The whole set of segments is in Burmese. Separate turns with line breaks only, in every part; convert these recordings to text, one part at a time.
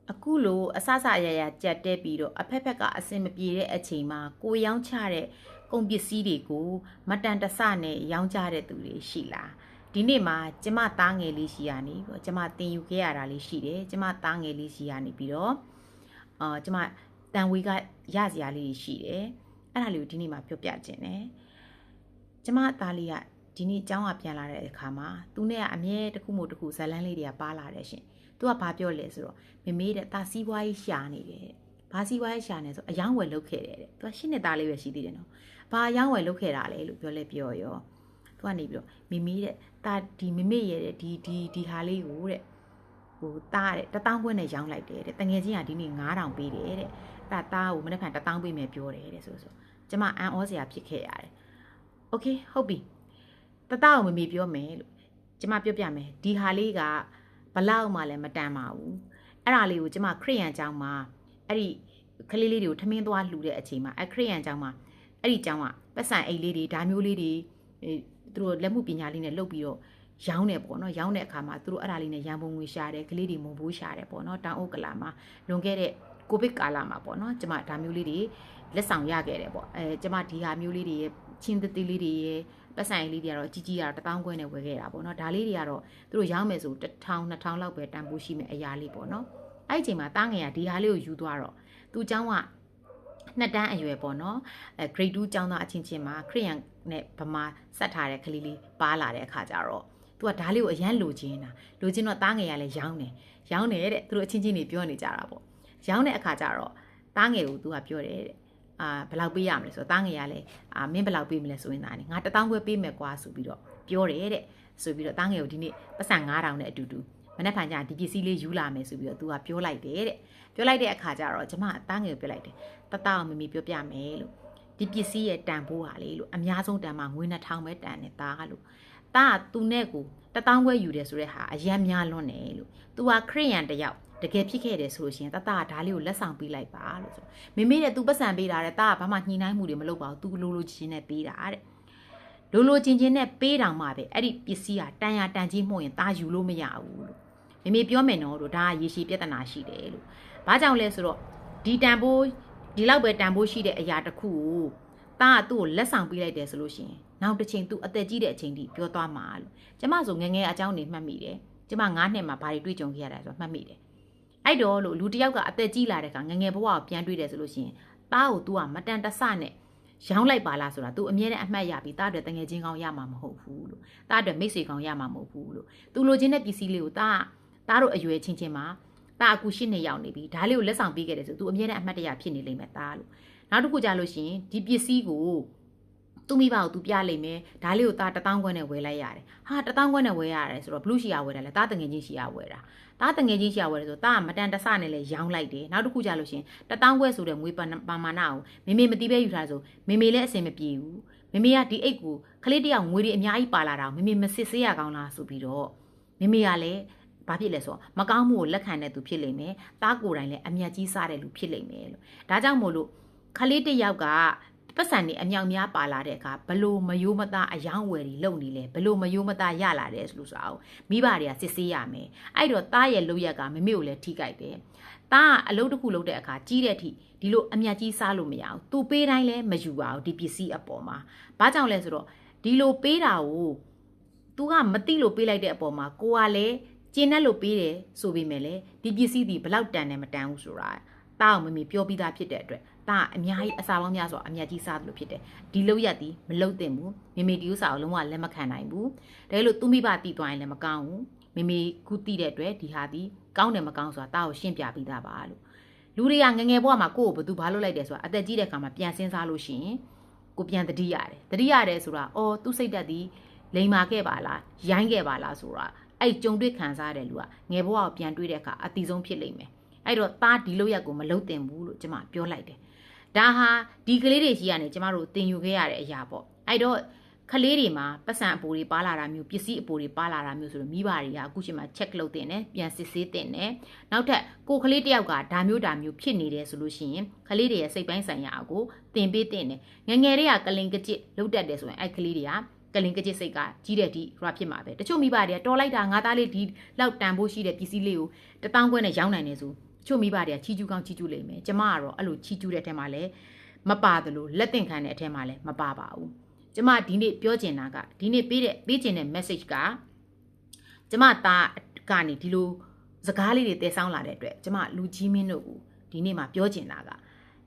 အခုလိုအဆဆရရကြက်တဲပြီးတော့အဖက်ဖက်ကအစင်မပြေတဲ့အချိန်မှာကိုရောင်းချတဲ့ကုန်ပစ္စည်းတွေကိုမတန်တဆနဲ့ရောင်းချတဲ့သူတွေရှိလားဒီနေ့မှာကျမသားငယ်လေးရှိရနေပြီးတော့ကျမတင်ယူခဲ့ရတာလေးရှိတယ်ကျမသားငယ်လေးရှိရနေပြီးတော့ကျမတန်ဝေးကရစရာလေးရှိတယ်အဲ့ဒါလေးကိုဒီနေ့မှာပြောပြခြင်းတယ်ကျမသားလေးကဒီနေ့ကျောင်းကပြန်လာတဲ့အခါမှာသူနဲ့ကအမြဲတစ်ခုမှတစ်ခုဇလန်းလေးတွေကပါလာတယ်ရှင်သူကဘာပြောလဲဆိုတော့မမေတဲ့တာစီးပွားရေးရှာနေတယ်ဘာစီးပွားရေးရှာနေဆိုအယောင်းဝယ်လုပ်ခဲ့တယ်တဲ့သူက8နှစ်သားလေးပဲရှိသေးတယ်နော်ဘာအယောင်းဝယ်လုပ်ခဲ့တာလဲလို့ပြောလဲပြောရောသူကနေပြီးတော့မမေတဲ့တာဒီမမေရဲ့တဲ့ဒီဟာလေးကိုတဲ့ဟိုတာတဲ့1000ခွဲနဲ့ရောင်းလိုက်တယ်တဲ့တငယ်ချင်းကဒီနေ့9000ပေးတယ်တဲ့တာကိုမနေ့က1000ပေးမယ်ပြောတယ်တဲ့ဆိုကျမအန်ဩစရာဖြစ်ခဲ့ရတယ်โอเคဟုတ်ပြီတသားကိုမမေပြောမယ်လို့ကျမပြောပြမယ်ဒီဟာလေးကဘလောက်မှလည်းမတန်ပါဘူးအဲ့ဒါလေးကိုကျမခရိယန်ကျောင်းမှာအဲ့ဒီကလေးလေးတွေကိုထမင်းသွားလှူတဲ့အချိန်မှာအဲ့ခရိယန်ကျောင်းမှာအဲ့ဒီကျောင်းကပတ်စံအိတ်လေးတွေဓာမျိုးလေးတွေသူတို့လက်မှုပညာလေးနဲ့လုပ်ပြီးတော့ရောင်းတယ်ပေါ့နော်ရောင်းတဲ့အခါမှာသူတို့အဲ့ဒါလေးနဲ့ရန်ပုံငွေရှာတယ်ကလေးတွေမုံဘိုးရှာတယ်ပေါ့နော်တောင်အုပ်ကလာမှာလွန်ခဲ့တဲ့ကိုဗစ်ကာလမှာပေါ့နော်ကျမဓာမျိုးလေးတွေလက်ဆောင်ရခဲ့တယ်ပေါ့ကျမဒီဟာမျိုးလေးတွေရဲ့ချင်းတတိလေးတွေရဲ့ပတ်စံလေးတွေကတော့ကြီးကြီးကတော့1000ခွဲနဲ့ဝယ်ခဲ့တာပေါ့နော်ဒါလေးတွေကတော့သူတို့ရောင်းမယ်ဆို1000 2000လောက်ပဲတန်ဖိုးရှိမယ်အရာလေးပေါ့နော်အဲ့ဒီအချိန်မှာတားငယ်ကဒီဟာလေးကိုယူသွားတော့သူ့เจ้าကနှစ်တန်းအရွယ်ပေါ့နော်grade 2ကျောင်းသားအချင်းချင်းမှာခရိယန်နဲ့ဗမာဆက်ထားတဲ့ကလေးလေးပါလာတဲ့အခါကျတော့သူကဒါလေးကိုအရန်လိုချင်တော့တားငယ်ကလည်းရောင်းတယ်တဲ့သူတို့အချင်းချင်းတွေပြောနေကြတာပေါ့ရောင်းတဲ့အခါကျတော့တားငယ်ကိုသူကပြောတယ်တဲ့ဘယ်လောက်ပေးရမလဲဆိုတော့တားငယ်ကလည်းမင်းဘယ်လောက်ပေးမလဲဆိုရင်ဒါနဲ့ငါ1000ခွဲပေးမယ်ကွာဆိုပြီးတော့ပြောတယ်တဲ့ဆိုပြီးတော့တားငယ်ကိုဒီနေ့ပတ်စံ9000နဲ့အတူတူမနေ့ဖန်ကျဒီပစ္စည်းလေးယူလာမယ်ဆိုပြီးတော့သူကပြောလိုက်တယ်တဲ့ပြောလိုက်တဲ့အခါကျတော့ကျမတားငယ်ကိုပြောလိုက်တယ်တတောင်မမီပြောပြမယ်လို့ဒီပစ္စည်းရဲ့တန်ဖိုးဟာလေလို့အများဆုံးတန်မှာငွေ2000ပဲတန်တယ်တားလို့တားကသူနဲ့ကို1000ခွဲယူတယ်ဆိုတဲ့ဟာအယံများလွန်းတယ်လို့သူကခရိယန်တယောက်တကယ်ဖြစ်ခဲ့တယ်ဆိုလို့ရှိရင်တတကဒါလေးကိုလက်ဆောင်ပေးလိုက်ပါလို့ဆိုမမေတဲ့ तू ပတ်စံပေးတာတဲ့တာကဘာမှညှိနှိုင်းမှုတွေမလုပ်ပါဘူး तू လိုချင်းနဲ့ပေးတာတဲ့လိုချင်းနဲ့ပေးတောင်မှပဲအဲ့ဒီပစ္စည်းကတန်ရတန်ကြီးမှုရင်တာယူလို့မရဘူးလို့မမေပြောမယ်နော်လို့ဒါကရေရှည်ပြဿနာရှိတယ်လို့ဘာကြောင့်လဲဆိုတော့ဒီတန်ဖိုးဒီလောက်ပဲတန်ဖိုးရှိတဲ့အရာတစ်ခုကိုတာကသူ့ကိုလက်ဆောင်ပေးလိုက်တယ်ဆိုလို့ရှိရင်နောက်တစ်ချိန် तू အသက်ကြီးတဲ့အချိန်ထိပြောသွားမှာလို့ကျမဆိုငငယ်အကြောင်းနေမှတ်မိတယ်ကျမ9နှစ်မှာဘာတွေတွေ့ကြုံခဲ့ရတာဆိုတော့မှတ်မိတယ်အဲ့တော့လို့လူတယောက်ကအသက်ကြီးလာတဲ့ခါငငယ်ဘဝကိုပြန်တွေ့တယ်ဆိုလို့ရှိရင်တားကို तू ကမတန်တဆနဲ့ရောင်းလိုက်ပါလားဆိုတာ तू အမြဲတမ်းအမှတ်ရပြီးတားတဲ့တငယ်ချင်းကောင်းရမှာမဟုတ်ဘူးလို့တားတဲ့မိတ်ဆွေကောင်းရမှာမဟုတ်ဘူးလို့ तू လိုချင်တဲ့ပစ္စည်းလေးကိုတားတို့အရွယ်ချင်းချင်းမှာတားအခု8နှစ်ရောက်နေပြီဒါလေးကိုလက်ဆောင်ပေးခဲ့တယ်ဆို तू အမြဲတမ်းအမှတ်တရဖြစ်နေလိမ့်မယ်တားလို့နောက်တစ်ခုကြလို့ရှိရင်ဒီပစ္စည်းကိုသူမိဘကို तू ပြလိုက်မယ်ဒါလေးကိုတား1000ခွဲနဲ့ဝယ်လိုက်ရတယ်ဟာ1000ခွဲနဲ့ဝယ်ရတယ်ဆိုတော့ဘလူးရှိရဝယ်တယ်လေတားတငယ်ချင်းရှိရဝယ်တာတားတငယ်ချင်းရှိရဝယ်တယ်ဆိုတားကမတန်တဆနဲ့လည်းရောင်းလိုက်တယ်နောက်တစ်ခုကြလို့ရှင်1000ခွဲဆိုတဲ့ငွေပါမာနာကိုမေမသိပဲယူထားဆိုမေလည်းအဆင်မပြေဘူးမေကဒီအိတ်ကိုခလေးတယောက်ငွေတွေအများကြီးပါလာတာကိုမေမစစ်ဆေးရကောင်းလားဆိုပြီးတော့မေကလည်းဘာဖြစ်လဲဆိုတော့မကောင်းမှုကိုလက်ခံတဲ့သူဖြစ်လိမ့်မယ်တားကိုယ်တိုင်လည်းအမျက်ကြီးစားတဲ့လူဖြစ်လိမ့်မယ်လို့ဒါကြောင့်မို့လို့ခလေးတယောက်ကပတ်စံနေအမြောက်များပါလာတဲ့အခါဘလို့မယိုးမသားအယောင်းဝယ်တွေလုံနေလဲဘလို့မယိုးမသားရလာတယ်ဆိုလို့ဆိုအောင်မိဘတွေကစစ်ဆေးရမယ်အဲ့တော့တားရဲ့လုပ်ရက်ကမမေကိုလည်းထိကြိုက်တယ်တားကအလုပ်တစ်ခုလုပ်တဲ့အခါကြီးတဲ့အထိဒီလိုအမြတ်ကြီးစားလို့မရအောင်သူပေးတိုင်းလည်းမယူပါဘူးဒီပစ္စည်းအပေါ်မှာဘာကြောင့်လဲဆိုတော့ဒီလိုပေးတာကိုသူကမသိလို့ပေးလိုက်တဲ့အပေါ်မှာကိုကလည်းကျင်းနဲ့လို့ပေးတယ်ဆိုပေမဲ့လည်းဒီပစ္စည်းဒီဘလောက်တန်တယ်မတန်ဘူးဆိုတာတားအောင်မမေပြောပြီးသားဖြစ်တဲ့အတွက်တာအများကြီးအစာပေါင်းများစွာအမြတ်ကြီးစားတယ်လို့ဖြစ်တယ်ဒီလောက်ရက်ဒီမလုံတင်ဘူးမေဒီဥစာကိုလုံးဝလက်မခံနိုင်ဘူးဒါလို့သူမိဘတီးသွားရင်လည်းမကောင်းဘူးမေခုတီးတဲ့အတွက်ဒီဟာဒီကောင်းတယ်မကောင်းဆိုတာတာကိုရှင်းပြပြီးသားပါလို့လူတွေကငငယ်ဘဝမှာကိုယ့်ကိုဘယ်သူဘာလုပ်လိုက်တယ်ဆိုတာအသက်ကြီးတဲ့အခါမှာပြန်စဉ်းစားလို့ရှိရင်ကိုပြန်တတိရတယ်ဆိုတာအော်သူစိတ်တက်သည်လိန်မာခဲ့ပါလားရိုင်းခဲ့ပါလားဆိုတာအဲ့ကြုံတွေ့ခံစားတဲ့လူကငယ်ဘဝကိုပြန်တွေ့တဲ့အခါအတိဆုံးဖြစ်လိမ့်မယ်အဲ့တော့တာဒီလောက်ရက်ကိုမလုံတင်ဘူးလို့ကျမပြောလိုက်တယ်ဒါဟာဒီကလေးတွေရှိကနေကျမတို့တင်ယူခဲ့ရတဲ့အရာပေါ့အဲ့တော့ခလေးတွေမှာပတ်စံအပိုတွေပါလာတာမျိုးပစ္စည်းအပိုတွေပါလာတာမျိုးဆိုတော့မိဘတွေကအခုချိန်မှာ check လုပ်တင်တယ်ပြန်စစ်ဆေးတင်တယ်နောက်ထပ်ကိုကလေးတယောက်ကဒါမျိုးဖြစ်နေတယ်ဆိုလို့ရှိရင်ခလေးတွေရဲ့စိတ်ပိုင်းဆိုင်ရာကိုတင်ပေးတင်တယ်ငငယ်တွေကကလင်ကကြစ်လုတ်တတ်တယ်ဆိုရင်အဲ့ကလေးတွေကကလင်ကကြစ်စိတ်ကကြီးတဲ့ဒီရဖြစ်မှာပဲတချို့မိဘတွေကတော်လိုက်တာငါသားလေးဒီလောက်တန်ဖို့ရှိတဲ့ပစ္စည်းလေးကို1000ခွဲနဲ့ရောင်းနိုင်တယ်ဆို ချို့မိဘတွေကချီကျူးကောင်းချီကျူးလိမ့်မယ်ကျမကတော့အဲ့လိုချီကျူးတဲ့အထက်မှာလည်းမပါတယ်လို့လက်သင့်ခံတဲ့အထက်မှာလည်းမပါပါဘူးကျမဒီနေ့ပြောချင်တာကဒီနေ့ပေးချင်တဲ့ message ကကျမသားကနေဒီလိုစကားလေးတွေတည်ဆောင်းလာတဲ့အတွက်ကျမလူကြီးမင်းတို့ကိုဒီနေ့မှာပြောချင်တာက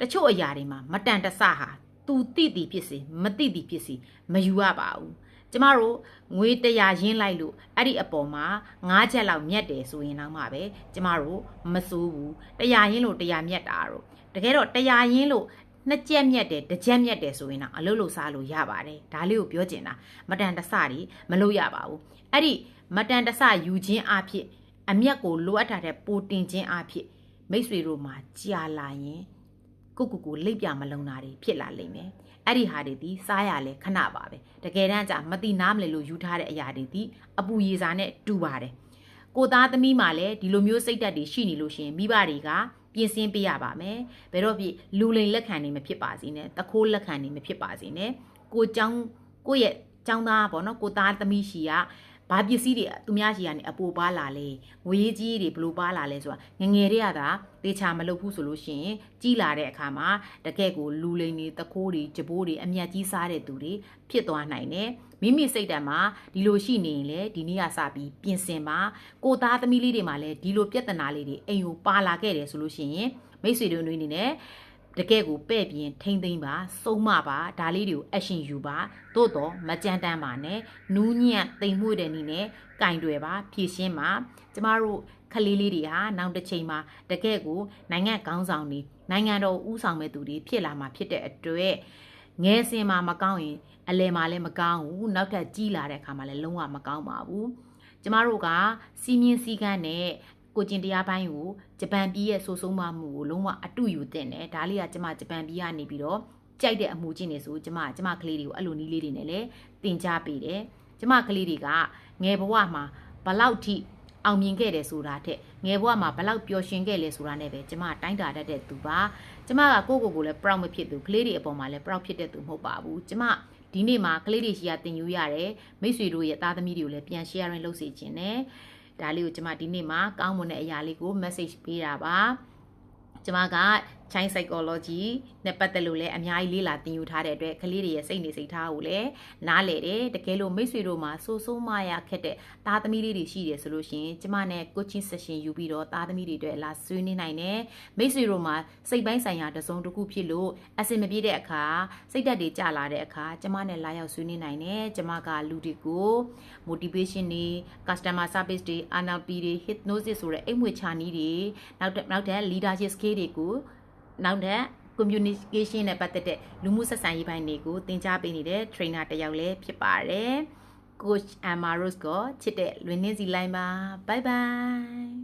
တချို့အရာတွေမှာမတန်တဆဟာသူတိတိဖြစ်စေမတိတိဖြစ်စေမယူရပါဘူးကျမတို့ငွေ100ရင်းလိုက်လို့အဲ့ဒီအပေါ်မှာ9ချက်လောက်မြတ်တယ်ဆိုရင်တော့မှပဲကျမတို့မစိုးဘူး100ရင်းလို့100မြတ်တာတော့တကယ်တော့100ရင်းလို့2ချက်မြတ်တယ်1ချက်မြတ်တယ်ဆိုရင်တော့အလုပ်လုပ်စားလို့ရပါတယ်ဒါလေးကိုပြောချင်တာမတန်တဆတွေမလုပ်ရပါဘူးအဲ့ဒီမတန်တဆယူခြင်းအဖြစ်အမျက်ကိုလိုအပ်တာတဲ့ပိုတင်ခြင်းအဖြစ်မိတ်ဆွေတို့မှာကြာလာရင်ကိုလိပ်ပြမလုံတာတွေဖြစ်လာလိမ့်မယ်အဲ့ဒီဟာတွေဒီစားရလဲခဏပါပဲတကယ်တမ်းကျမတိနားမလဲလို့ယူထားတဲ့အရာတွေဒီအပူရေစာနဲ့တူပါတယ်ကိုသားသမီးမှလည်းဒီလိုမျိုးစိတ်ဓာတ်တွေရှိနေလို့ရှိရင်မိဘတွေကပြင်ဆင်ပေးရပါမယ်ဘယ်တော့ဖြစ်လူလိန်လက်ခံနေမဖြစ်ပါစေနဲ့တခိုးလက်ခံနေမဖြစ်ပါစေနဲ့ကိုရဲ့ចောင်းသားပေါ့နော်ကိုသားသမီးရှိကဘာပစ္စည်းတွေသူများရှိကနေအပိုပါလာလဲငွေရေးကြီးတွေဘလို့ပါလာလဲဆိုတာငငယ်တွေကသာတေချာမလုပ်ဘူးဆိုလို့ရှိရင်ကြီးလာတဲ့အခါမှာတကယ့်ကိုလူလိန်တွေတခိုးတွေကြပိုးတွေအမျက်ကြီးစားတဲ့သူတွေဖြစ်သွားနိုင်တယ်မိမိစိတ်ဓာတ်မှာဒီလိုရှိနေရင်လေဒီနေ့ကစပြီးပြင်ဆင်ပါကိုသားသမီးလေးတွေမှာလည်းဒီလိုပြဿနာလေးတွေအိမ်ကိုပါလာခဲ့တယ်ဆိုလို့ရှိရင်မိတ်ဆွေတို့အနေနဲ့တကယ့်ကိုပဲ့ပြင်းထိမ့်သိမ့်ပါစုံမပါဒါလေးတွေကို action ယူပါသို့တော့မကြမ်းတမ်းပါနဲ့နူးညံ့တိမ်မွေ့တဲ့နည်းနဲ့ကင်တွယ်ပါဖြည့်ရှင်းပါကျမတို့ခလေးလေးတွေဟာနောက်တစ်ချိန်မှာတကယ့်ကိုနိုင်ငံခေါင်းဆောင်တွေနိုင်ငံတော်ဦးဆောင်မဲ့သူတွေဖြစ်လာမှာဖြစ်တဲ့အတွက်ငယ်စဉ်မှာမကောင်းရင်အလယ်မှာလည်းမကောင်းဘူးနောက်ထပ်ကြီးလာတဲ့အခါမှာလည်းလုံးဝမကောင်းပါဘူးကျမတို့ကစီးမြင့်စည်းကမ်းနဲ့ကိုကျင်တရားပိုင်းကိုဂျပန်ပြည်ရဲ့ဆိုးဆုံးမမှုကိုလုံးဝအတူယူတင်တယ်ဒါလေးကကျမဂျပန်ပြည်ကနေပြီးတော့ကြိုက်တဲ့အမှုချင်းနေဆိုကျမကလေးတွေကိုအဲ့လိုနီးလေးတွေနဲ့လည်းတင် जा ပေးတယ်ကျမကလေးတွေကငယ်ဘဝမှာဘလောက်ထိအောင်မြင်ခဲ့တယ်ဆိုတာထက်ငယ်ဘဝမှာဘလောက်ပျော်ရွှင်ခဲ့လဲဆိုတာနဲ့ပဲကျမတိုင်းတာတတ်တဲ့သူပါကျမကကိုလည်း proud မဖြစ်သူကလေးတွေအပေါ်မှာလည်း proud ဖြစ်တဲ့သူမဟုတ်ပါဘူးကျမဒီနေ့မှာကလေးတွေရှိရတင်ယူရတယ်မိတ်ဆွေတို့ရဲ့သားသမီးတွေကိုလည်းပြန် sharing လုပ်စေချင်တယ်ဒါလေးကိုကျမဒီနေ့မှာကောင်းမွန်တဲ့အရာလေးကို message ပေးတာပါကျမက Child Psychology နဲ့ပတ်သက်လို့လည်းအများကြီးလေ့လာသင်ယူထားတဲ့အတွက်ကလေးတွေရဲ့စိတ်နေစိတ်ထားကိုလည်းနားလည်တယ်တကယ်လို့မိတ်ဆွေတို့မှာဆိုးမရခက်တဲ့သားသမီးလေးတွေရှိတယ်ဆိုလို့ရှိရင်ကျမနဲ့ coaching session ယူပြီးတော့သားသမီးတွေအတွက်လာဆွေးနွေးနိုင်တယ်မိတ်ဆွေတို့မှာစိတ်ပိုင်းဆိုင်ရာတစုံတစ်ခုဖြစ်လို့အဆင်မပြေတဲ့အခါစိတ်ဓာတ်တွေကျလာတဲ့အခါကျမနဲ့လာရောက်ဆွေးနွေးနိုင်တယ်ကျမကလူတွေကို motivation တွေ customer service တွေ NLP တွေ hypnosis ဆိုတဲ့အိမ်မွေချာနည်းတွေနောက်ထပ် leadership skill တွေကိုနောက်တဲ့ communication နဲ့ပတ်သက်တဲ့လူမှုဆက်ဆံရေးပိုင်းတွေကိုသင်ကြားပေးနေတဲ့ trainer တစ်ယောက်လည်းဖြစ်ပါတယ် Coach Emma Rose ကိုချစ်တဲ့လွင်နှင်းစီလိုက်ပါ bye bye